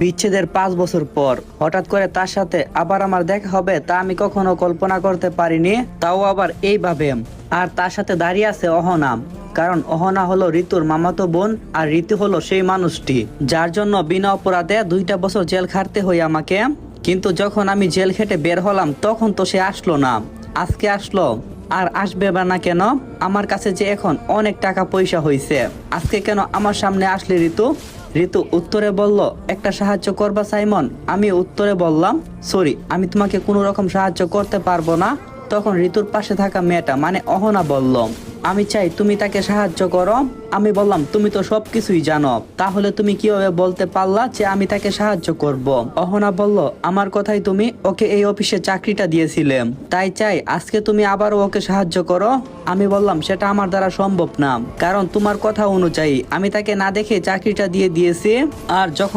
বিচ্ছেদের 5 বছর পর হঠাৎ করে তার সাথে আবার আমার দেখা হবে তা আমি কখনো কল্পনা করতে পারিনি, তাও আবার এইভাবে। আর তার সাথে দাঁড়িয়ে আছে অহনা, কারণ অহনা হলো ঋতুর মামাতো বোন আর ঋতু হলো সেই মানুষটি যার জন্য বিনা অপরাধে 2টা বছর জেল খাটতে হয় আমাকে। কিন্তু যখন আমি জেল খেটে বের হলাম তখন তো সে আসলো না, আজকে আসলো। আর আসবে বা না কেন, আমার কাছে যে এখন অনেক টাকা পয়সা হয়েছে, আজকে কেন আমার সামনে আসলে ঋতু? ঋতু উত্তরে বলল, একটা সাহায্য করবা সাইমন? আমি উত্তরে বললাম, সরি, আমি তোমাকে কোনো রকম সাহায্য করতে পারবো না। তখন ঋতুর পাশে থাকা মেয়েটা মানে অহনা বলল, আমি চাই তুমি তাকে সাহায্য করো। আমি বললাম, তুমি তো সবকিছুই জানো, তাহলে তুমি কিভাবে বলতে পারলা যে আমি তাকে সাহায্য করব? অহনা বলল, আমার কথাই তুমি ওকে এই অফিসে চাকরিটা দিয়েছিলে, তাই চাই আজকে তুমি আবারও ওকে সাহায্য করো। আমি বললাম, সেটা আমার দ্বারা সম্ভব না, কারণ তোমার কথা অনুযায়ী আমি তাকে না দেখে চাকরিটা দিয়ে দিয়েছি। আর যখন